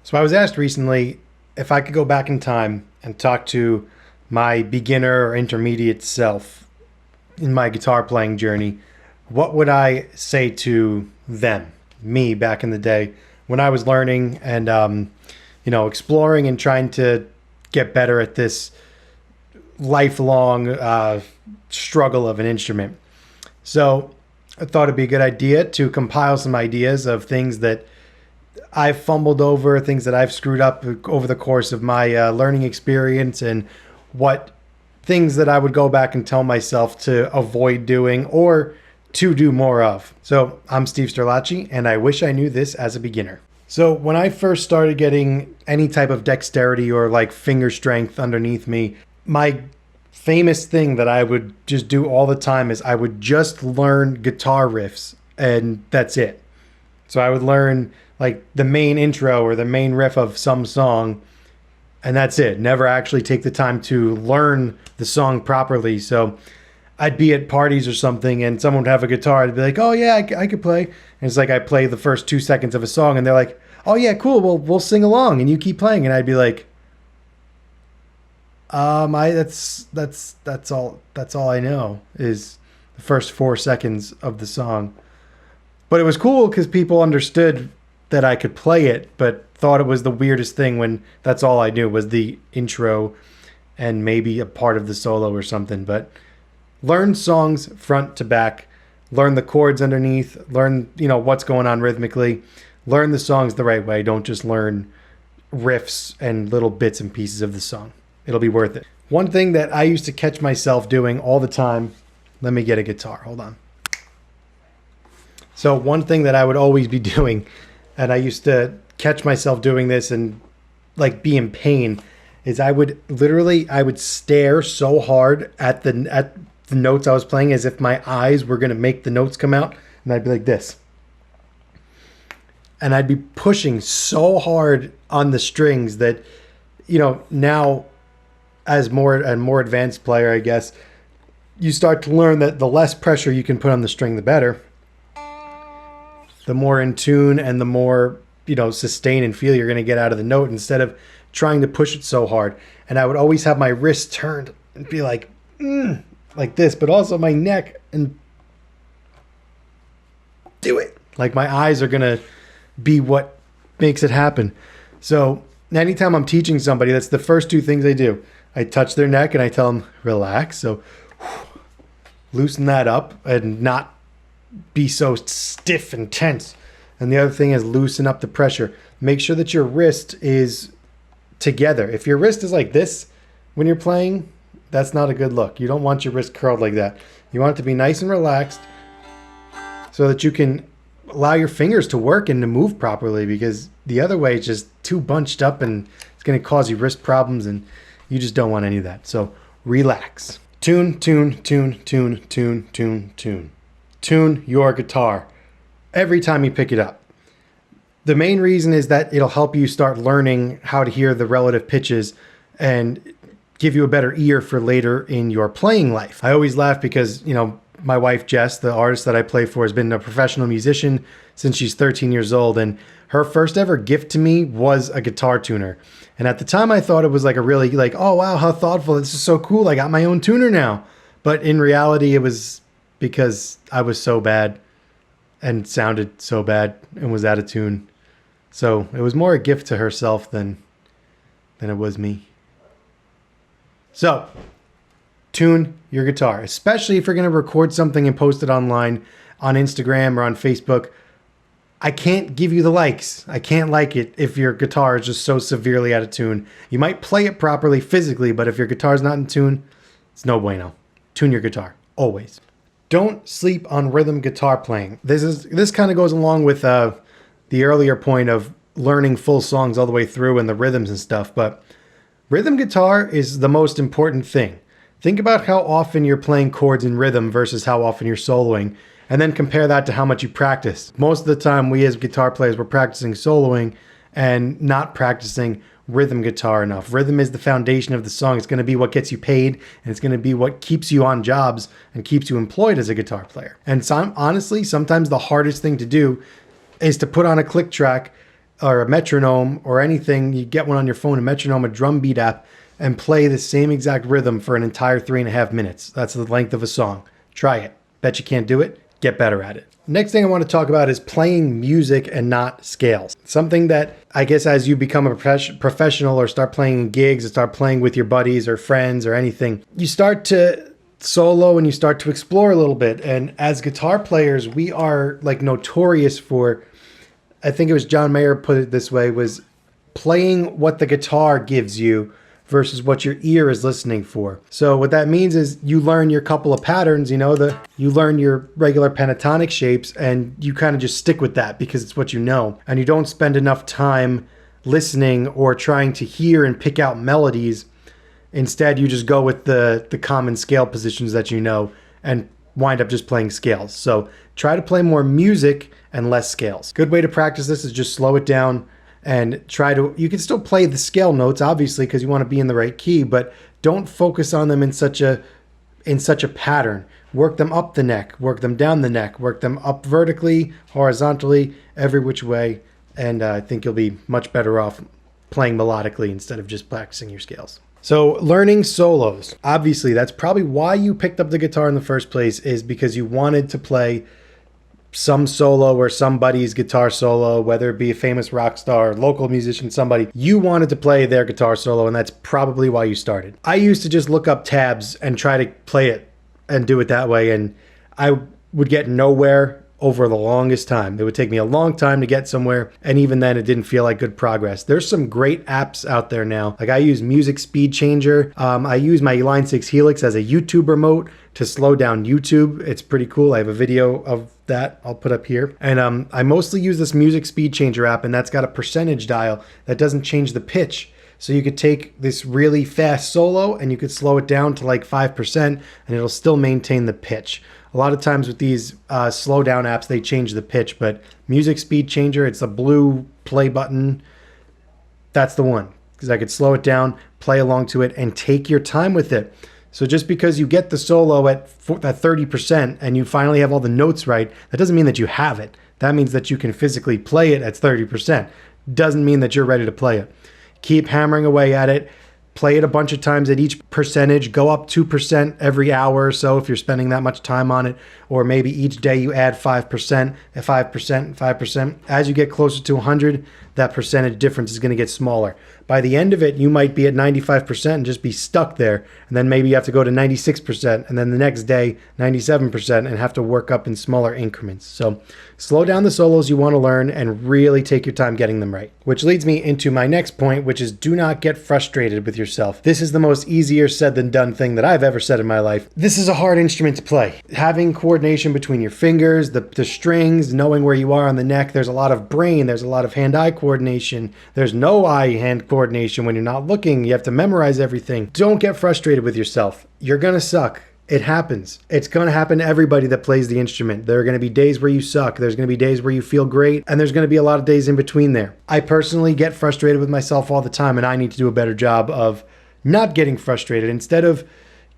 So I was asked recently if I could go back in time and talk to my beginner or intermediate self in my guitar playing journey, what would I say to them, me back in the day when I was learning and, exploring and trying to get better at this lifelong struggle of an instrument? So I thought it'd be a good idea to compile some ideas of things that I've fumbled over, things that I've screwed up over the course of my learning experience, and what things that I would go back and tell myself to avoid doing or to do more of. So I'm Steve Sterlacci, and I wish I knew this as a beginner. So when I first started getting any type of dexterity or like finger strength underneath me, my famous thing that I would just do all the time is I would just learn guitar riffs, and that's it. So I would learn like the main intro or the main riff of some song, and that's it. Never actually take the time to learn the song properly. So I'd be at parties or something and someone would have a guitar. I'd be like, oh yeah, I could play. And it's like I play the first 2 seconds of a song and they're like, oh yeah, cool. Well, we'll sing along and you keep playing. And I'd be like, that's all I know is the first 4 seconds of the song. But it was cool because people understood that I could play it, but thought it was the weirdest thing when that's all I knew was the intro and maybe a part of the solo or something. But learn songs front to back, learn the chords underneath, learn, what's going on rhythmically, learn the songs the right way. Don't just learn riffs and little bits and pieces of the song. It'll be worth it. One thing that I used to catch myself doing all the time, let me get a guitar, hold on. So one thing that I would always be doing, and I used to catch myself doing this and like be in pain, is I would stare so hard at the notes I was playing as if my eyes were going to make the notes come out, and I'd be like this. And I'd be pushing so hard on the strings that, now as more advanced player, I guess, you start to learn that the less pressure you can put on the string, the better. The more in tune and the more, sustain and feel you're going to get out of the note instead of trying to push it so hard. And I would always have my wrist turned and be like this, but also my neck and do it. Like my eyes are going to be what makes it happen. So anytime I'm teaching somebody, that's the first 2 things I do. I touch their neck and I tell them, relax. So loosen that up and not be so stiff and tense. And the other thing is loosen up the pressure. Make sure that your wrist is together. If your wrist is like this when you're playing, that's not a good look. You don't want your wrist curled like that. You want it to be nice and relaxed so that you can allow your fingers to work and to move properly, because the other way it's just too bunched up and it's going to cause you wrist problems, and you just don't want any of that. So relax. Tune, tune, tune, tune, tune, tune, tune. Tune your guitar every time you pick it up. The main reason is that it'll help you start learning how to hear the relative pitches and give you a better ear for later in your playing life. I always laugh because, my wife Jess, the artist that I play for, has been a professional musician since she's 13 years old, and her first ever gift to me was a guitar tuner. And at the time I thought it was like a really oh wow, how thoughtful, this is so cool, I got my own tuner now. But in reality it was because I was so bad and sounded so bad and was out of tune. So it was more a gift to herself than it was me. So tune your guitar, especially if you're going to record something and post it online on Instagram or on Facebook. I can't give you the likes. I can't like it if your guitar is just so severely out of tune. You might play it properly physically, but if your guitar's not in tune, it's no bueno. Tune your guitar, always. Don't sleep on rhythm guitar playing. This kind of goes along with the earlier point of learning full songs all the way through and the rhythms and stuff, but rhythm guitar is the most important thing. Think about how often you're playing chords in rhythm versus how often you're soloing, and then compare that to how much you practice. Most of the time, we as guitar players, we're practicing soloing and not practicing rhythm guitar enough. Rhythm is the foundation of the song. It's going to be what gets you paid, and it's going to be what keeps you on jobs and keeps you employed as a guitar player. And honestly, sometimes the hardest thing to do is to put on a click track or a metronome or anything, you get one on your phone, a metronome, a drum beat app, and play the same exact rhythm for an entire 3.5 minutes. That's the length of a song. Try it. Bet you can't do it. Get better at it. Next thing I want to talk about is playing music and not scales. Something that I guess as you become a professional or start playing in gigs or start playing with your buddies or friends or anything, you start to solo and you start to explore a little bit. And as guitar players, we are like notorious for, I think it was John Mayer put it this way, was playing what the guitar gives you versus what your ear is listening for. So what that means is you learn your couple of patterns, you learn your regular pentatonic shapes, and you kind of just stick with that because it's what you know. And you don't spend enough time listening or trying to hear and pick out melodies. Instead, you just go with the common scale positions that you know and wind up just playing scales. So try to play more music and less scales. Good way to practice this is just slow it down and you can still play the scale notes, obviously, because you want to be in the right key, but don't focus on them in such a pattern. Work them up the neck, work them down the neck, work them up vertically, horizontally, every which way, and I think you'll be much better off playing melodically instead of just practicing your scales. So learning solos, obviously, that's probably why you picked up the guitar in the first place, is because you wanted to play some solo or somebody's guitar solo, whether it be a famous rock star, local musician, somebody. You wanted to play their guitar solo, and that's probably why you started. I used to just look up tabs and try to play it and do it that way, and I would get nowhere over the longest time. It would take me a long time to get somewhere, and even then it didn't feel like good progress. There's some great apps out there now. Like I use Music Speed Changer. I use my Line 6 Helix as a YouTube remote to slow down YouTube. It's pretty cool. I have a video of that I'll put up here. And I mostly use this Music Speed Changer app, and that's got a percentage dial that doesn't change the pitch. So you could take this really fast solo and you could slow it down to like 5% and it'll still maintain the pitch. A lot of times with these slow down apps, they change the pitch, but Music Speed Changer, it's a blue play button. That's the one, because I could slow it down, play along to it, and take your time with it. So just because you get the solo at 30% and you finally have all the notes right, that doesn't mean that you have it. That means that you can physically play it at 30%. Doesn't mean that you're ready to play it. Keep hammering away at it. Play it a bunch of times at each percentage. Go up 2% every hour or so if you're spending that much time on it. Or maybe each day you add 5%, 5%, 5%. As you get closer to 100, that percentage difference is going to get smaller. By the end of it, you might be at 95% and just be stuck there. And then maybe you have to go to 96%. And then the next day, 97%, and have to work up in smaller increments. So slow down the solos you want to learn and really take your time getting them right. Which leads me into my next point, which is do not get frustrated with yourself. This is the most easier said than done thing that I've ever said in my life. This is a hard instrument to play. Having coordination between your fingers, the strings, knowing where you are on the neck. There's a lot of brain. There's a lot of hand-eye coordination. There's no eye-hand coordination when you're not looking. You have to memorize everything. Don't get frustrated with yourself. You're gonna suck. It happens. It's going to happen to everybody that plays the instrument. There are going to be days where you suck. There's going to be days where you feel great. And there's going to be a lot of days in between there. I personally get frustrated with myself all the time, and I need to do a better job of not getting frustrated. Instead of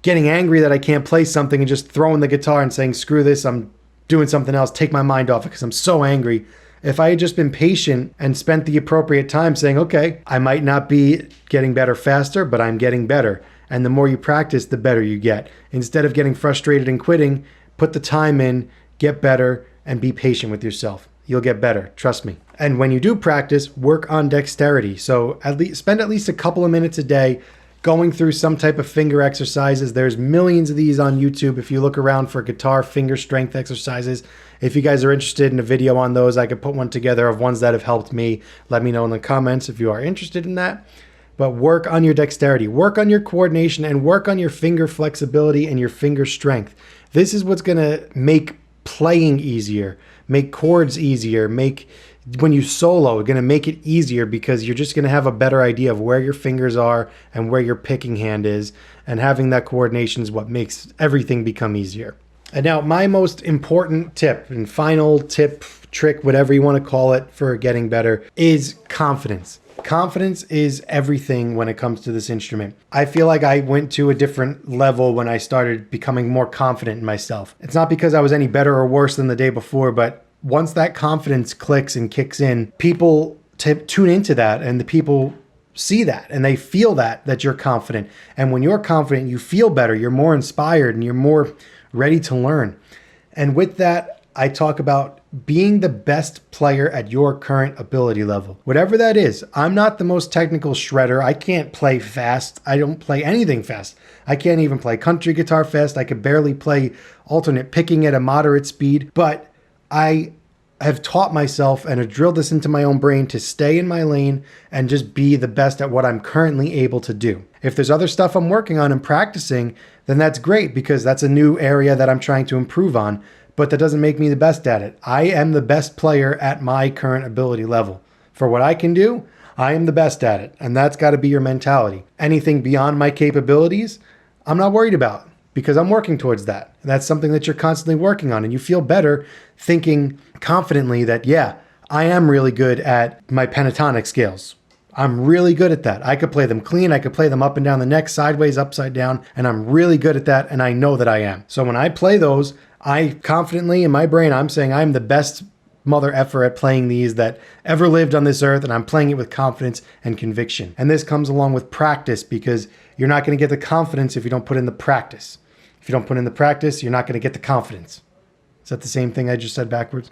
getting angry that I can't play something and just throwing the guitar and saying, screw this, I'm doing something else, take my mind off it because I'm so angry. If I had just been patient and spent the appropriate time saying, okay, I might not be getting better faster, but I'm getting better. And the more you practice, the better you get. Instead of getting frustrated and quitting, put the time in, get better, and be patient with yourself. You'll get better, trust me. And when you do practice, work on dexterity. So spend at least a couple of minutes a day going through some type of finger exercises. There's millions of these on YouTube. If you look around for guitar finger strength exercises, if you guys are interested in a video on those, I could put one together of ones that have helped me. Let me know in the comments if you are interested in that. But work on your dexterity, work on your coordination, and work on your finger flexibility and your finger strength. This is what's going to make playing easier, make chords easier, when you solo, going to make it easier because you're just going to have a better idea of where your fingers are and where your picking hand is. And having that coordination is what makes everything become easier. And now my most important tip and final tip, trick, whatever you want to call it for getting better is confidence. Confidence is everything when it comes to this instrument. I feel like I went to a different level when I started becoming more confident in myself. It's not because I was any better or worse than the day before, but once that confidence clicks and kicks in, people tune into that, and the people see that and they feel that you're confident. And when you're confident, you feel better, you're more inspired, and you're more ready to learn. And with that, I talk about being the best player at your current ability level. Whatever that is. I'm not the most technical shredder. I can't play fast. I don't play anything fast. I can't even play country guitar fast. I could barely play alternate picking at a moderate speed. But I have taught myself and have drilled this into my own brain to stay in my lane and just be the best at what I'm currently able to do. If there's other stuff I'm working on and practicing, then that's great, because that's a new area that I'm trying to improve on. But that doesn't make me the best at it. I am the best player at my current ability level. For what I can do, I am the best at it. And that's got to be your mentality. Anything beyond my capabilities, I'm not worried about, because I'm working towards that. And that's something that you're constantly working on. And you feel better thinking confidently that, yeah, I am really good at my pentatonic scales. I'm really good at that. I could play them clean. I could play them up and down the neck, sideways, upside down. And I'm really good at that. And I know that I am. So when I play those, I confidently, in my brain, I'm saying I'm the best mother effer at playing these that ever lived on this earth, and I'm playing it with confidence and conviction. And this comes along with practice, because you're not going to get the confidence if you don't put in the practice. If you don't put in the practice, you're not going to get the confidence. Is that the same thing I just said backwards?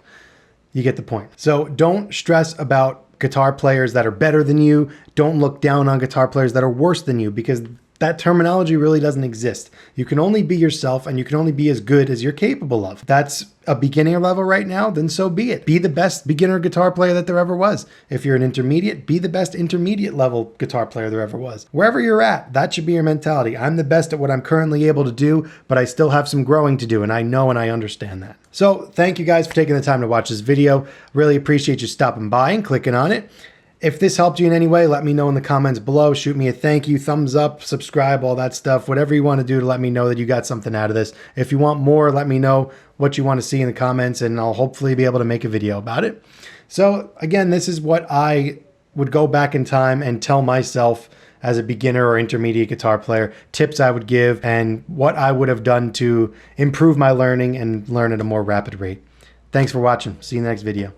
You get the point. So don't stress about guitar players that are better than you. Don't look down on guitar players that are worse than you, because that terminology really doesn't exist. You can only be yourself, and you can only be as good as you're capable of. That's a beginner level right now, then so be it. Be the best beginner guitar player that there ever was. If you're an intermediate, be the best intermediate level guitar player there ever was. Wherever you're at, that should be your mentality. I'm the best at what I'm currently able to do, but I still have some growing to do, and I know and I understand that. So thank you guys for taking the time to watch this video. Really appreciate you stopping by and clicking on it. If this helped you in any way, let me know in the comments below. Shoot me a thank you, thumbs up, subscribe, all that stuff. Whatever you want to do to let me know that you got something out of this. If you want more, let me know what you want to see in the comments, and I'll hopefully be able to make a video about it. So again, this is what I would go back in time and tell myself as a beginner or intermediate guitar player, tips I would give, and what I would have done to improve my learning and learn at a more rapid rate. Thanks for watching. See you in the next video.